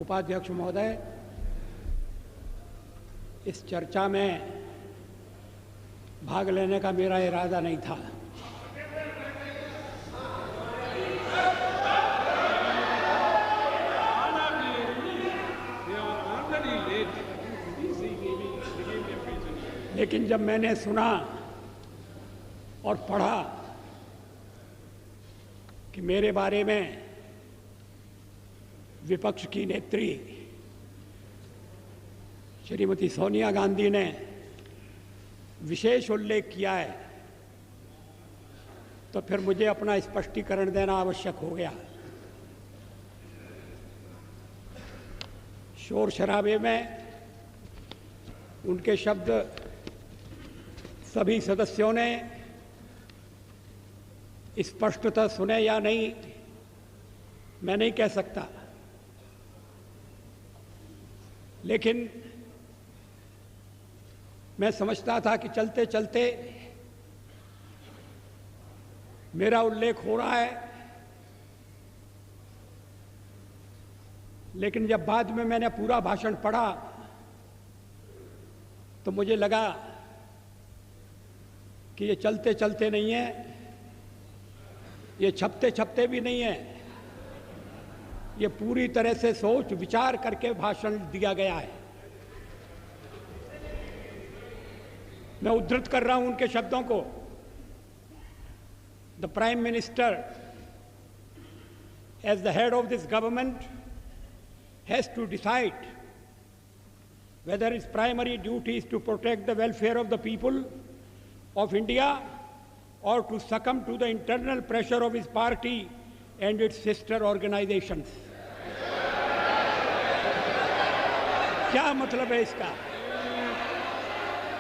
उपाध्यक्ष महोदय, इस चर्चा में भाग लेने का मेरा इरादा नहीं था। लेकिन जब मैंने सुना और पढ़ा कि मेरे बारे में विपक्ष की नेत्री श्रीमती सोनिया गांधी ने विशेष उल्लेख किया है, तो फिर मुझे अपना स्पष्टीकरण देना आवश्यक हो गया। शोर शराबे में उनके शब्द सभी सदस्यों ने स्पष्टतः सुने या नहीं, मैं नहीं कह सकता, लेकिन मैं समझता था कि चलते चलते मेरा उल्लेख हो रहा है। लेकिन जब बाद में मैंने पूरा भाषण पढ़ा तो मुझे लगा कि ये चलते चलते नहीं है, ये छपते छपते भी नहीं है, ये पूरी तरह से सोच विचार करके भाषण दिया गया है। मैं उद्धृत कर रहा हूं उनके शब्दों को। The prime minister as the head of this government has to decide whether its primary duty is to protect the welfare of the people of India or to succumb to the internal pressure of his party and its sister organizations. क्या मतलब है इसका?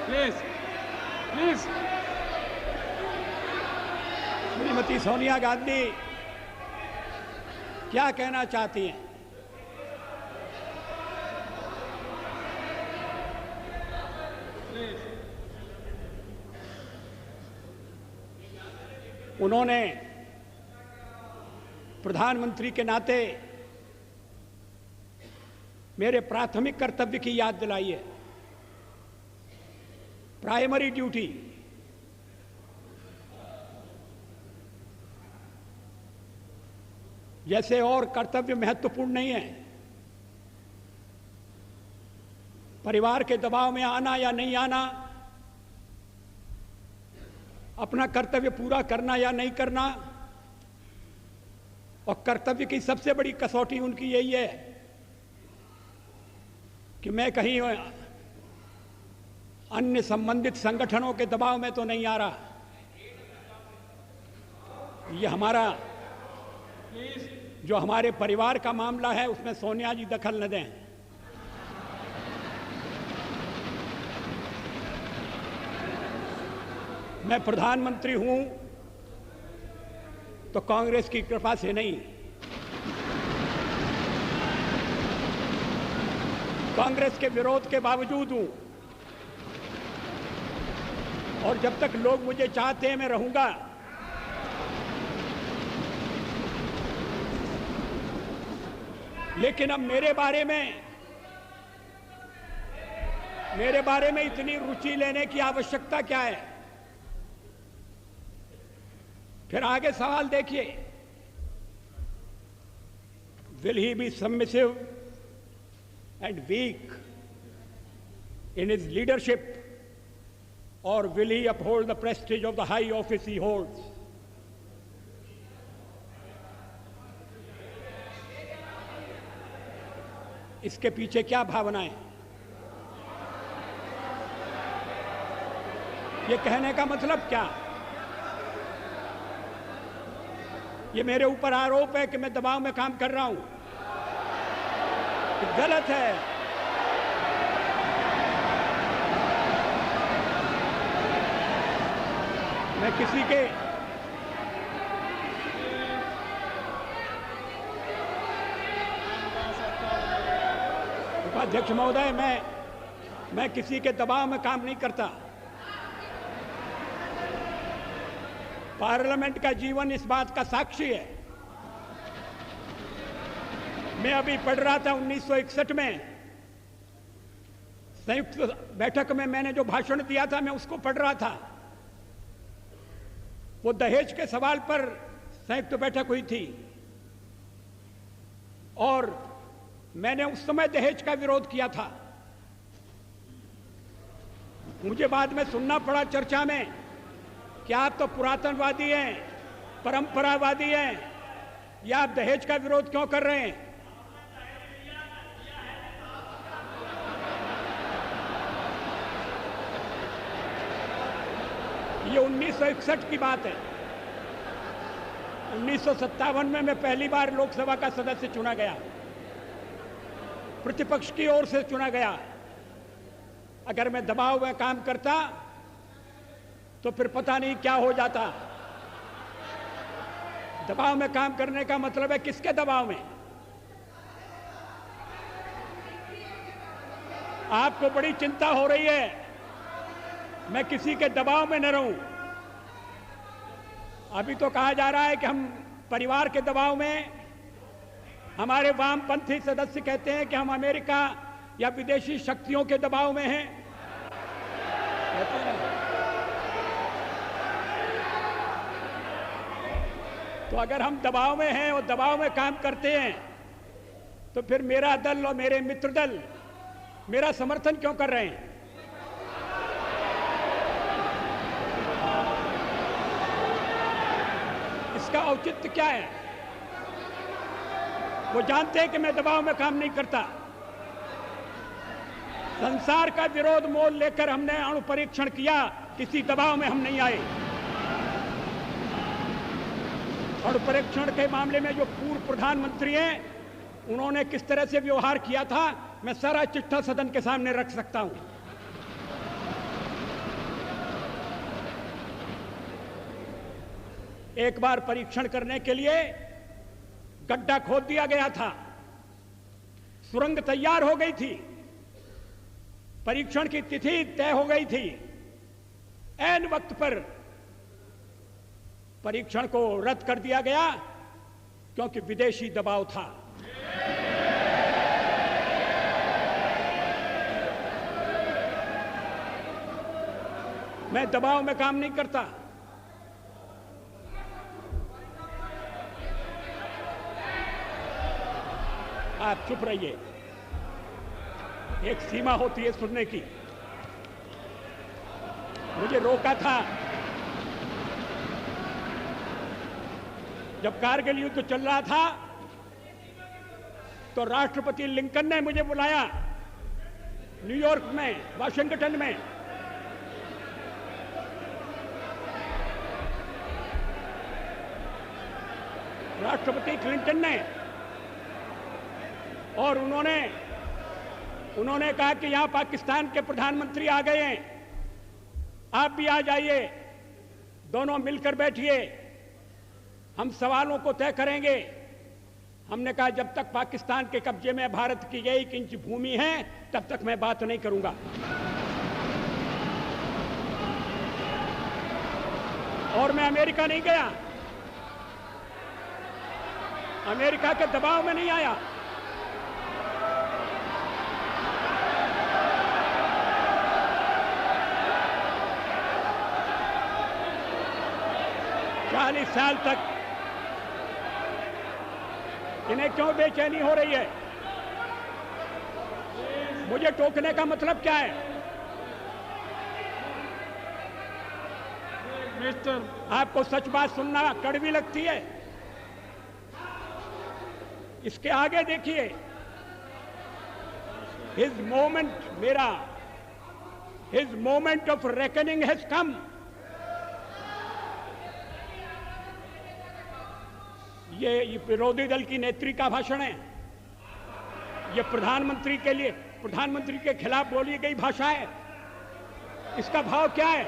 Please Shrimati Sonia Gandhi क्या कहना चाहती हैं? उन्होंने प्रधानमंत्री के नाते मेरे प्राथमिक कर्तव्य की याद दिलाई है। प्राइमरी ड्यूटी, जैसे और कर्तव्य महत्वपूर्ण नहीं है, परिवार के दबाव में आना या नहीं आना, अपना कर्तव्य पूरा करना या नहीं करना, और कर्तव्य की सबसे बड़ी कसौटी उनकी यही है कि मैं कहीं अन्य संबंधित संगठनों के दबाव में तो नहीं आ रहा। ये हमारा जो हमारे परिवार का मामला है उसमें सोनिया जी दखल न दें। मैं प्रधानमंत्री हूं तो कांग्रेस की कृपा से नहीं, कांग्रेस के विरोध के बावजूद हूं, और जब तक लोग मुझे चाहते हैं मैं रहूंगा। लेकिन अब मेरे बारे में इतनी रुचि लेने की आवश्यकता क्या है? फिर आगे सवाल देखिए, will he be submissive and weak in his leadership or will he uphold the prestige of the high office he holds? इसके पीछे क्या भावनाएं? ये कहने का मतलब क्या? ये मेरे ऊपर आरोप है कि मैं दबाव में काम कर रहा हूं, गलत है। मैं किसी के उपाध्यक्ष महोदय, मैं किसी के दबाव में काम नहीं करता। पार्लियामेंट का जीवन इस बात का साक्षी है। मैं अभी पढ़ रहा था 1961 में संयुक्त बैठक में मैंने जो भाषण दिया था, मैं उसको पढ़ रहा था। वो दहेज के सवाल पर संयुक्त बैठक हुई थी और मैंने उस समय दहेज का विरोध किया था। मुझे बाद में सुनना पड़ा चर्चा में कि आप तो पुरातनवादी हैं, परंपरावादी हैं, या आप दहेज का विरोध क्यों कर रहे हैं? ये 1961 की बात है। 1957 में मैं पहली बार लोकसभा का सदस्य चुना गया, प्रतिपक्ष की ओर से चुना गया। अगर मैं दबाव में काम करता तो फिर पता नहीं क्या हो जाता। दबाव में काम करने का मतलब है किसके दबाव में? आपको बड़ी चिंता हो रही है मैं किसी के दबाव में न रहूं। अभी तो कहा जा रहा है कि हम परिवार के दबाव में, हमारे वामपंथी सदस्य कहते हैं कि हम अमेरिका या विदेशी शक्तियों के दबाव में हैं। तो अगर हम दबाव में हैं और दबाव में काम करते हैं तो फिर मेरा दल और मेरे मित्र दल मेरा समर्थन क्यों कर रहे हैं? इसका औचित्य क्या है? वो जानते हैं कि मैं दबाव में काम नहीं करता। संसार का विरोध मोल लेकर हमने अणु परीक्षण किया, किसी दबाव में हम नहीं आए। अणु परीक्षण के मामले में जो पूर्व प्रधानमंत्री हैं, उन्होंने किस तरह से व्यवहार किया था, मैं सारा चिट्ठा सदन के सामने रख सकता हूं। एक बार परीक्षण करने के लिए गड्ढा खोद दिया गया था, सुरंग तैयार हो गई थी, परीक्षण की तिथि तय हो गई थी। ऐन वक्त पर परीक्षण को रद्द कर दिया गया क्योंकि विदेशी दबाव था। मैं दबाव में काम नहीं करता। आप चुप रहिए, एक सीमा होती है सुनने की। मुझे रोका था जब कारगिल युद्ध चल रहा था, तो राष्ट्रपति लिंकन ने मुझे बुलाया न्यूयॉर्क में, वाशिंगटन में। राष्ट्रपति क्लिंटन ने, और उन्होंने कहा कि यहां पाकिस्तान के प्रधानमंत्री आ गए हैं, आप भी आ जाइए, दोनों मिलकर बैठिए, हम सवालों को तय करेंगे। हमने कहा जब तक पाकिस्तान के कब्जे में भारत की 1 इंच भूमि है तब तक मैं बात नहीं करूंगा। और मैं अमेरिका नहीं गया, अमेरिका के दबाव में नहीं आया। चालीस साल तक इन्हें क्यों बेचैनी हो रही है? मुझे टोकने का मतलब क्या है? मिस्टर, आपको सच बात सुनना कड़वी लगती है? इसके आगे देखिए, his moment of reckoning has come. ये विरोधी दल की नेत्री का भाषण है, ये प्रधानमंत्री के लिए, प्रधानमंत्री के खिलाफ बोली गई भाषा है। इसका भाव क्या है?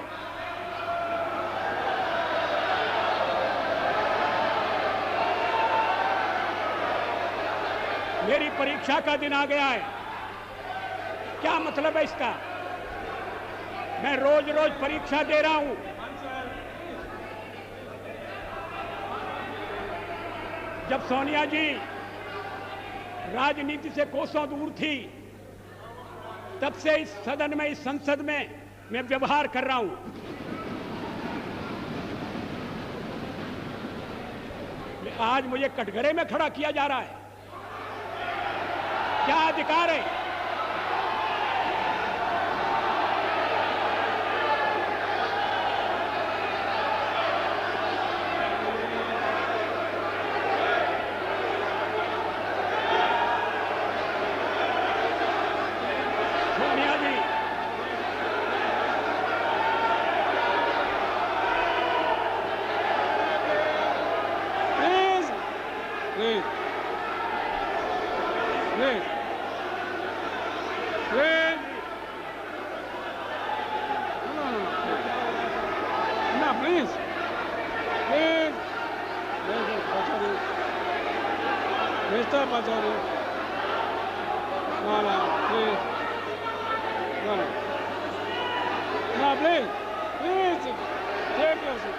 मेरी परीक्षा का दिन आ गया है, क्या मतलब है इसका? मैं रोज रोज परीक्षा दे रहा हूं। जब सोनिया जी राजनीति से कोसों दूर थी, तब से इस सदन में, इस संसद में मैं व्यवहार कर रहा हूं। आज मुझे कटघरे में खड़ा किया जा रहा है। क्या अधिकार है? सोनिया जी, Please, please, please, please. No, please, please. Mr. Pachauri. No, please. No. No, please. Please, take your seat.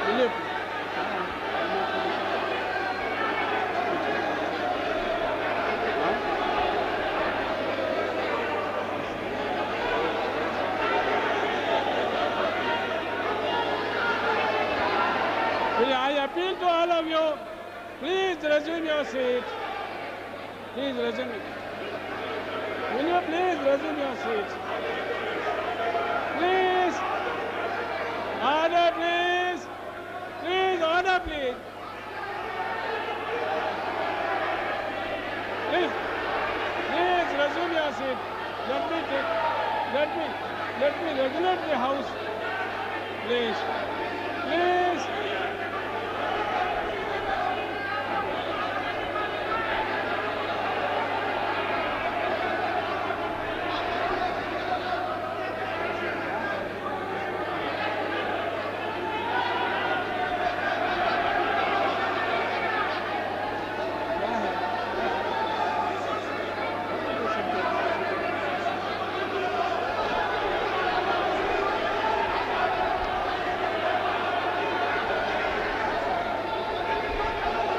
Will you? I appeal to all of you, please resume your seat. Please resume. Will you please resume your seat? Please. Order, please. Please, order, please. Please. Please resume your seat. Let me regulate the house. Please. Please.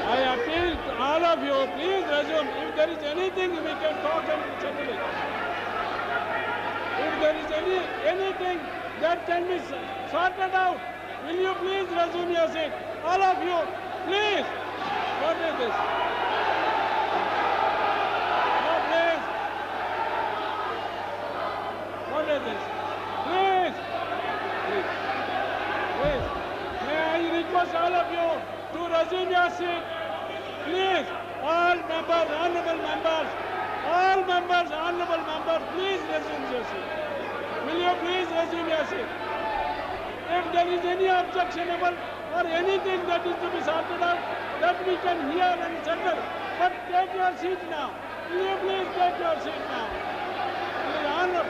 I appeal to all of you, please resume. If there is anything, we can talk and settle it. If there is anything that can be sorted out, will you please resume your seat? All of you, please. What is this? No, please. What is this? Please. Please. Please. May I request all of you to resume your seat? Please, all members, honorable members, please resume your seat. Will you please resume your seat? If there is any objectionable or anything that is to be sorted out, that we can hear and settle. But take your seat now. Will you please take your seat now? Please, honor.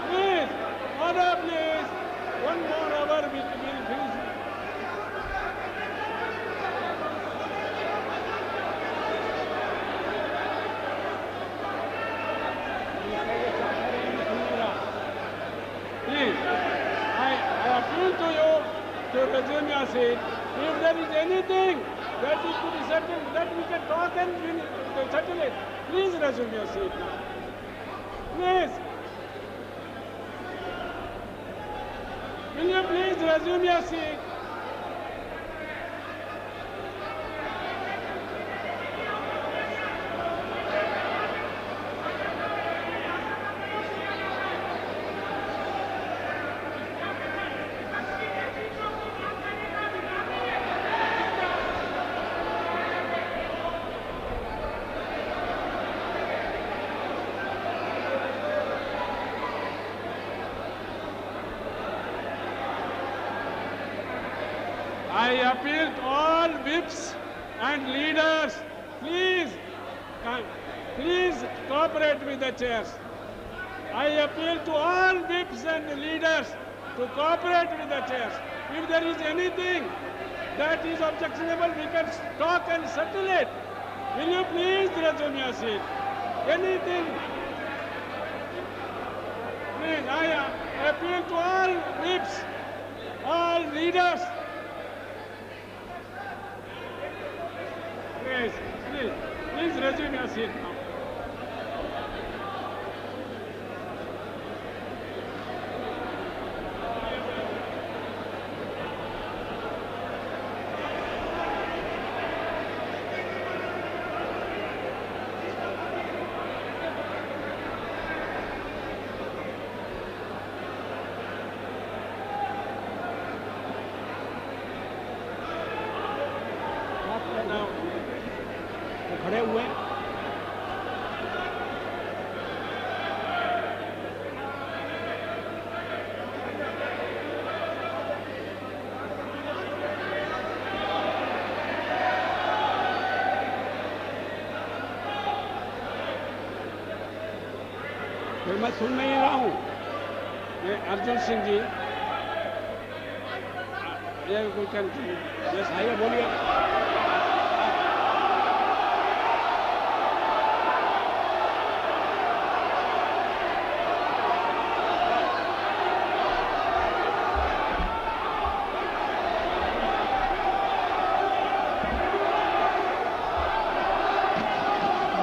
Please, order, please. One more hour we will finish. Please, I appeal to you to resume your seat. If there is anything that is to be settled, that we can talk and settle it, please resume your seat now. Please. Will you please resume your seat? I appeal to all whips and leaders, please cooperate with the chairs. I appeal to all whips and leaders to cooperate with the chairs. If there is anything that is objectionable, we can talk and settle it. Will you please resume your seat? Anything? Please, I appeal to all whips, all leaders, Please, please resume your seat now. खड़े हुए हैं। फिर मैं सुन नहीं रहा हूँ। ये अर्जुन सिंह जी, ये कोई कंटिन्यू। यस, आइए बोलिए।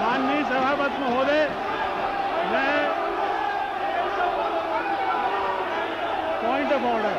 माननीय सभापति महोदय, मैं point of order.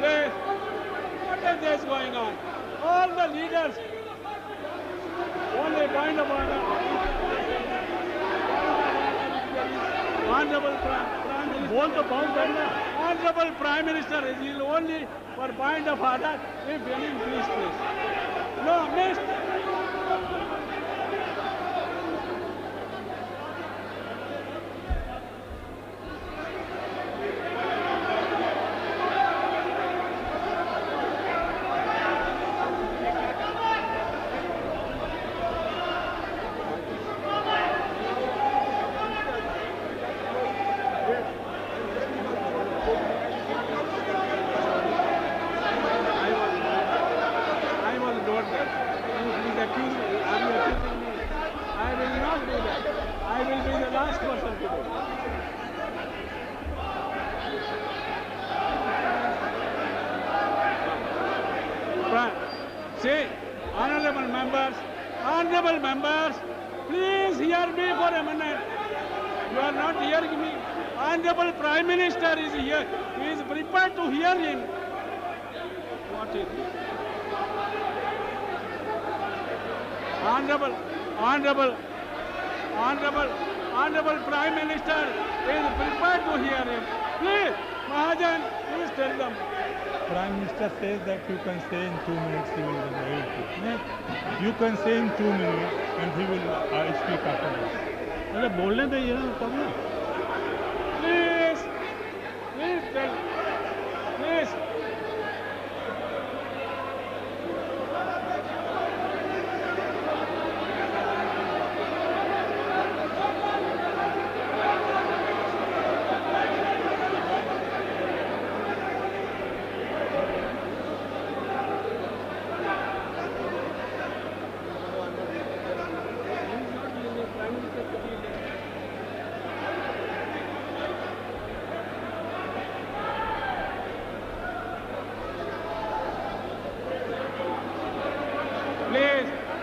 Please, what is this going on? All the leaders, only point of order. Honorable Prime Minister, बोल तो बहुत करना. Honorable Prime Minister is only for point of order. If any, please. No, Mr. See, honorable members, please hear me for a minute. You are not hearing me. Honorable Prime Minister is here. He is prepared to hear him. What is it? Honorable Prime Minister is prepared to hear him. Please, Mahajan, please tell them. Prime Minister says that you can say in 2 minutes he will be able to. You can say in 2 minutes and he will speak afterwards. अरे बोलने दीजिए ना तब ना. Please tell. Please.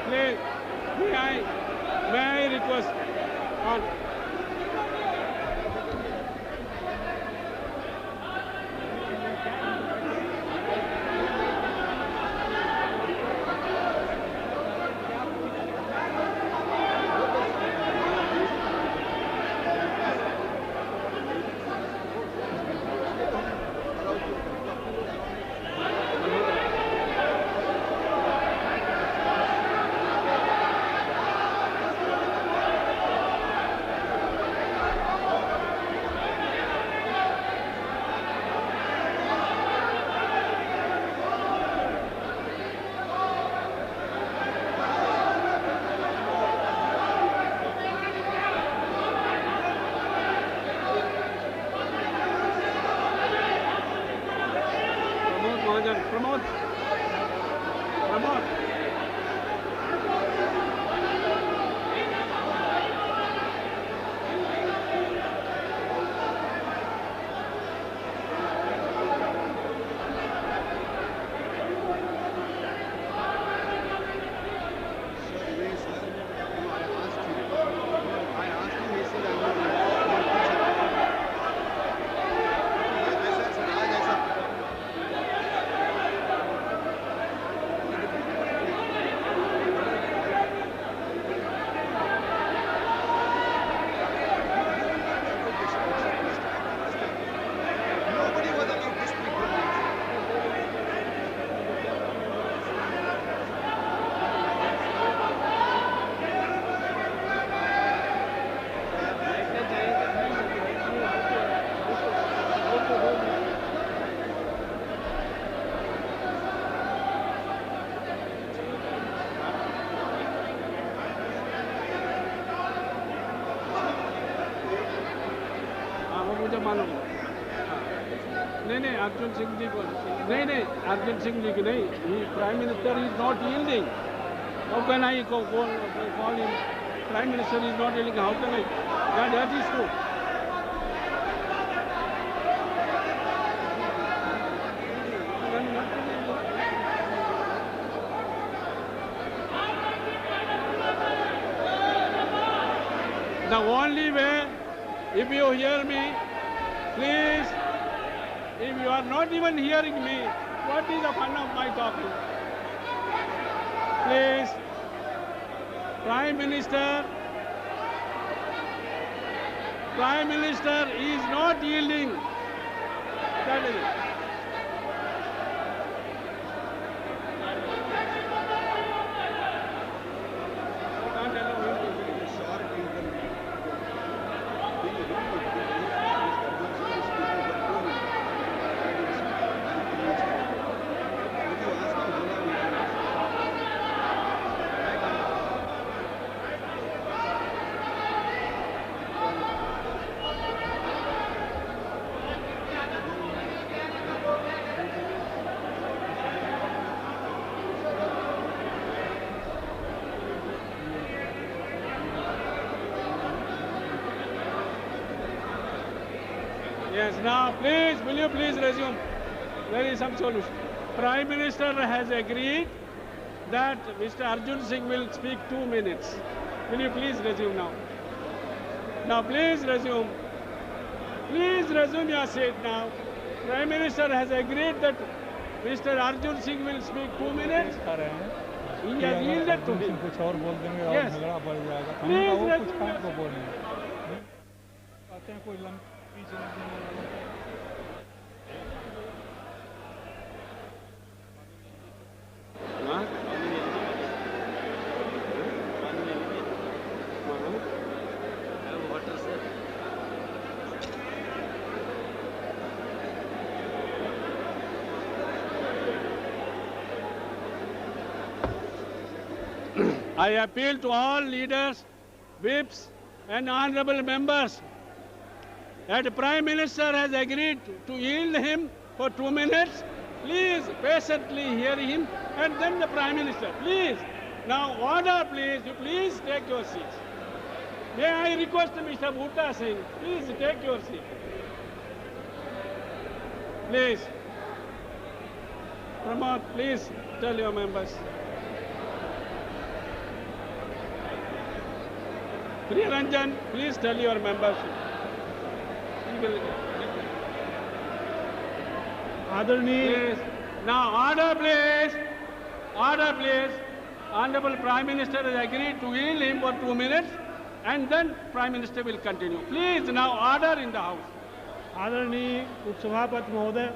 Please, may I request on. Arjun Singh ji को नहीं अर्जुन सिंह जी की नहीं, prime minister is not yielding, how can I call him, prime minister is not yielding, how can I, that is true. The only way, if you hear me, please, if you are not even hearing me, what is the fun of my talking? Please, Prime Minister is not yielding. That is it. Yes, now please, will you please resume? There is some solution. Prime Minister has agreed that Mr. Arjun Singh will speak 2 minutes. Will you please resume now? Now please resume. Please resume your seat now. Prime Minister has agreed that Mr. Arjun Singh will speak 2 minutes. He has yielded to me. कुछ और बोल देंगे और Yes. झगड़ा बढ़ जाएगा. हम Please वो कुछ resume काम your को seat. बोलेंगे. आते हैं कोई लंबी जिंदगी. Huh? I appeal to all leaders, whips and honorable members that the Prime Minister has agreed to yield him for 2 minutes. Please patiently hear him and then the Prime Minister. Please. Now order please. You please take your seats. May I request Mr. Bhutta Singh, please take your seat. Please. Pramod, please tell your members. Priyaranjan, please tell your members. He will. आदरणीय Please. Now order please. Order please. Honorable Prime Minister has agreed to yield him for 2 minutes and then Prime Minister will continue. Please now order in the House. आदरणीय उपसभापति महोदय,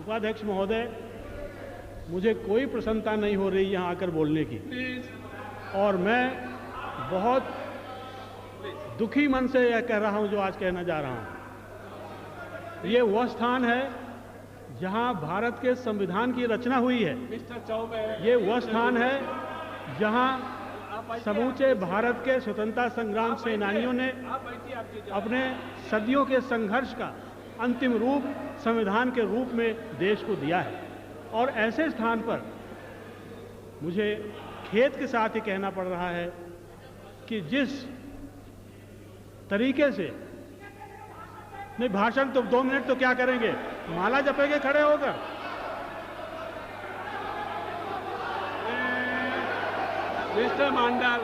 उपाध्यक्ष महोदय, मुझे कोई प्रसन्नता नहीं हो रही यहाँ आकर बोलने की Please. और मैं बहुत दुखी मन से यह कह रहा हूँ जो आज कहना जा रहा हूँ. ये वह स्थान है जहाँ भारत के संविधान की रचना हुई है. Mr. Chaubey. ये वह स्थान है जहाँ समूचे भारत के स्वतंत्रता संग्राम सेनानियों ने आप बैठिए, आपकी जगह। अपने सदियों के संघर्ष का अंतिम रूप संविधान के रूप में देश को दिया है. और ऐसे स्थान पर मुझे खेद के साथ ये कहना पड़ रहा है कि जिस तरीके से नहीं, भाषण तो 2 मिनट तो क्या करेंगे, माला जपेंगे खड़े होकर. Mr. Mandal,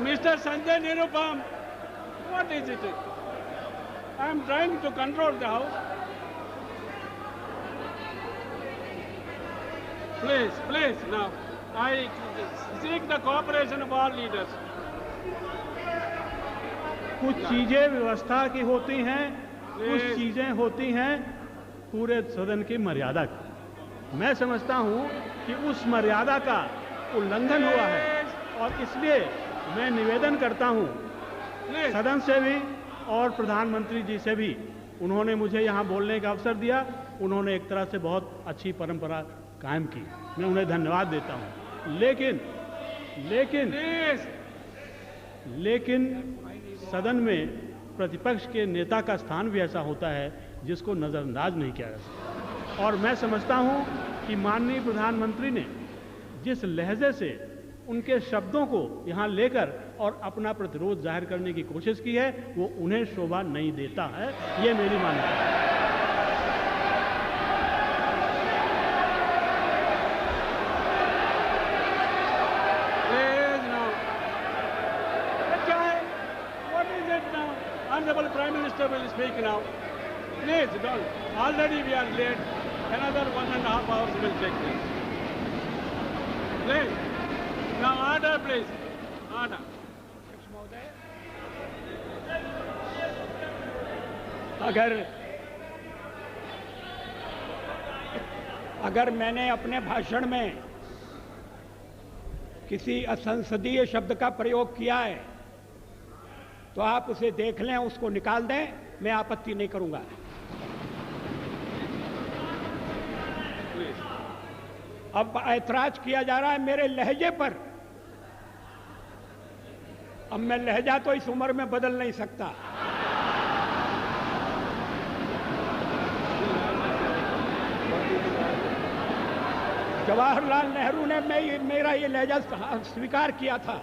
Mr. Sanjay Nirupam, what is it? I am trying to control the House. Please, please, now, I seek the cooperation of all leaders. कुछ चीजें व्यवस्था की होती हैं, कुछ चीजें होती हैं पूरे सदन की मर्यादा की. मैं समझता हूं कि उस मर्यादा का उल्लंघन हुआ है और इसलिए मैं निवेदन करता हूं Please, सदन से भी और प्रधानमंत्री जी से भी. उन्होंने मुझे यहाँ बोलने का अवसर दिया, उन्होंने एक तरह से बहुत अच्छी परंपरा कायम की, मैं उन्हें धन्यवाद देता हूँ. लेकिन लेकिन please, लेकिन सदन में प्रतिपक्ष के नेता का स्थान भी ऐसा होता है जिसको नज़रअंदाज नहीं किया जा सकता। और मैं समझता हूं कि माननीय प्रधानमंत्री ने जिस लहजे से उनके शब्दों को यहां लेकर और अपना प्रतिरोध जाहिर करने की कोशिश की है, वो उन्हें शोभा नहीं देता है, ये मेरी मान्यता है। Honorable Prime Minister will speak now. Please don't. Already we are late. Another 1.5 hours will take place. Please. Now order, please. Order. अगर मैंने अपने भाषण में किसी असंसदीय शब्द का प्रयोग किया है तो आप उसे देख लें, उसको निकाल दें, मैं आपत्ति नहीं करूंगा। अब ऐतराज किया जा रहा है मेरे लहजे पर। अब मैं लहजा तो इस उम्र में बदल नहीं सकता। जवाहरलाल नेहरू ने मेरा ये लहजा स्वीकार किया था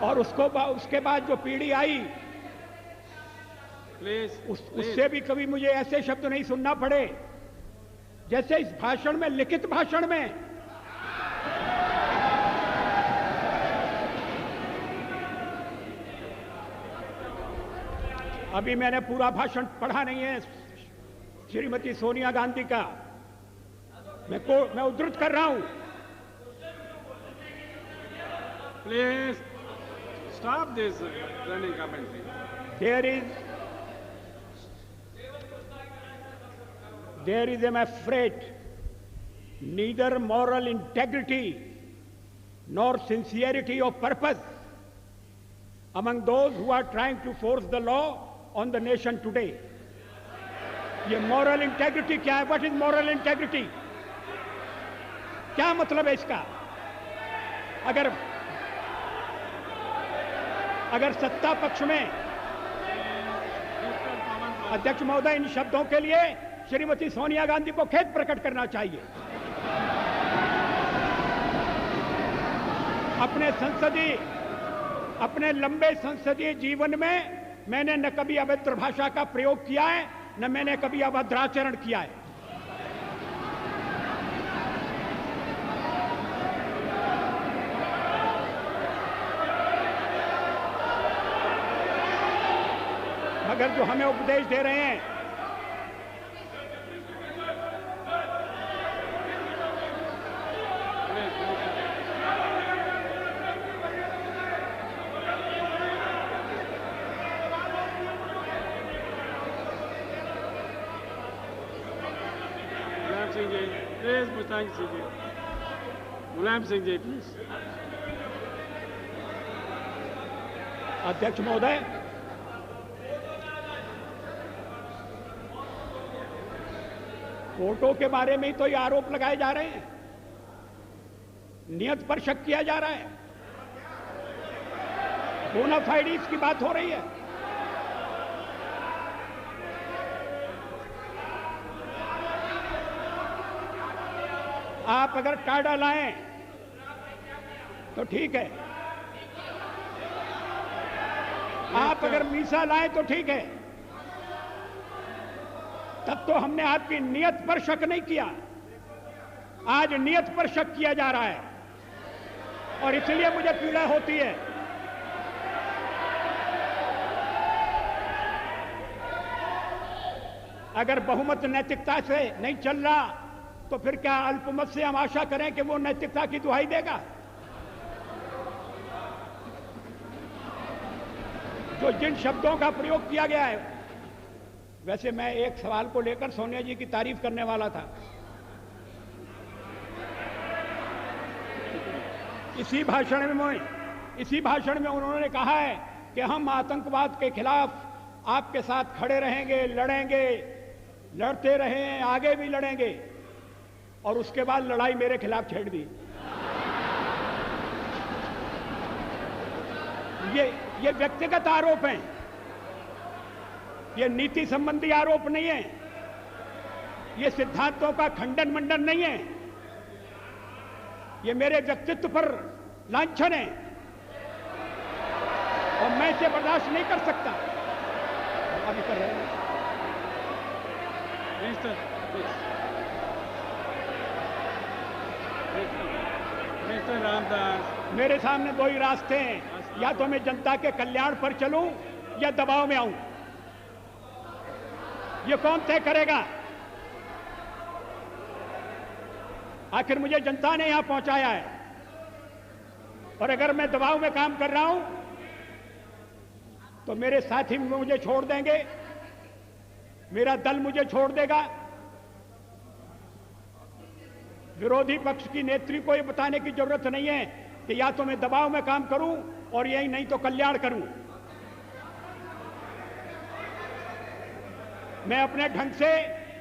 और उसके बाद जो पीढ़ी आई उससे भी कभी मुझे ऐसे शब्द नहीं सुनना पड़े जैसे इस भाषण में, लिखित भाषण में। अभी मैंने पूरा भाषण पढ़ा नहीं है श्रीमती सोनिया गांधी का, मैं उद्धृत कर रहा हूं। Please stop this running commentary. There is, I'm afraid, neither moral integrity nor sincerity of purpose among those who are trying to force the law on the nation today. ये moral integrity क्या है? What is moral integrity? क्या मतलब है इसका? अगर सत्ता पक्ष में अध्यक्ष महोदय, इन शब्दों के लिए श्रीमती सोनिया गांधी को खेद प्रकट करना चाहिए। अपने लंबे संसदीय जीवन में मैंने न कभी अभद्र भाषा का प्रयोग किया है, न मैंने कभी अभद्राचरण किया है। मगर जो हमें उपदेश दे रहे हैं, मुलायम सिंह जी प्लीज। अध्यक्ष महोदय, फोटो के बारे में ही तो ये आरोप लगाए जा रहे हैं, नियत पर शक किया जा रहा है, बोनाफाइड्स की बात हो रही है। आप अगर टाडा लाएं तो ठीक है, आप अगर मीसा लाएं तो ठीक है, तब तो हमने आपकी नियत पर शक नहीं किया। आज नियत पर शक किया जा रहा है और इसलिए मुझे पीड़ा होती है। अगर बहुमत नैतिकता से नहीं चल रहा तो फिर क्या अल्पमत से हम आशा करें कि वो नैतिकता की दुहाई देगा? जो जिन शब्दों का प्रयोग किया गया है, वैसे मैं एक सवाल को लेकर सोनिया जी की तारीफ करने वाला था। इसी भाषण में उन्होंने कहा है कि हम आतंकवाद के खिलाफ आपके साथ खड़े रहेंगे, लड़ेंगे, लड़ते रहे, आगे भी लड़ेंगे, और उसके बाद लड़ाई मेरे खिलाफ छेड़ दी। ये व्यक्तिगत आरोप हैं, ये नीति संबंधी आरोप नहीं है, ये सिद्धांतों का खंडन मंडन नहीं है, ये मेरे व्यक्तित्व पर लांछन है और मैं इसे बर्दाश्त नहीं कर सकता। अभी कर रहे हैं मिस्टर रामदास, मेरे सामने दो ही रास्ते हैं, या तो मैं जनता के कल्याण पर चलूं या दबाव में आऊं। ये कौन तय करेगा? आखिर मुझे जनता ने यहां पहुंचाया है और अगर मैं दबाव में काम कर रहा हूं तो मेरे साथी मुझे छोड़ देंगे, मेरा दल मुझे छोड़ देगा। विरोधी पक्ष की नेत्री को यह बताने की जरूरत नहीं है कि या तो मैं दबाव में काम करूं और यही नहीं तो कल्याण करूं। मैं अपने ढंग से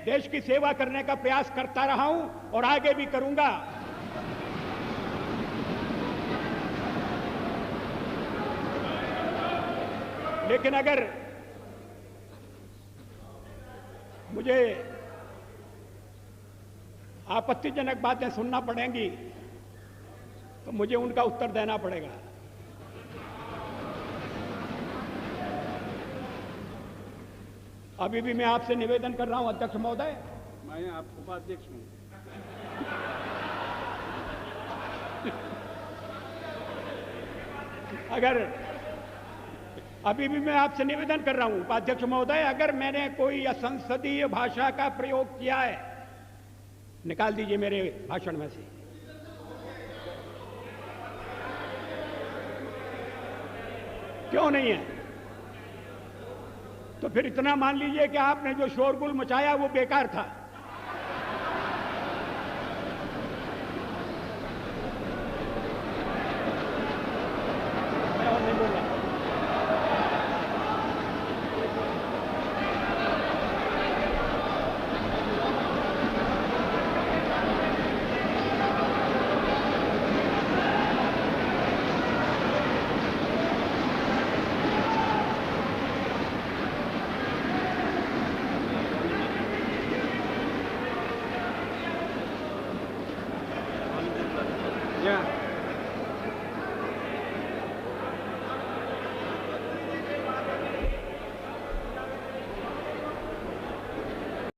देश की सेवा करने का प्रयास करता रहा हूं और आगे भी करूंगा। लेकिन अगर मुझे आपत्तिजनक बातें सुनना पड़ेंगी तो मुझे उनका उत्तर देना पड़ेगा। अभी भी मैं आपसे निवेदन कर रहा हूं अध्यक्ष महोदय, मैं आप उपाध्यक्ष हूं। अगर अभी भी मैं आपसे निवेदन कर रहा हूं उपाध्यक्ष महोदय, अगर मैंने कोई असंसदीय भाषा का प्रयोग किया है, निकाल दीजिए मेरे भाषण में से। क्यों नहीं है? तो फिर इतना मान लीजिए कि आपने जो शोरगुल मचाया वो बेकार था। मैं और नहीं बोल रहा। Yeah.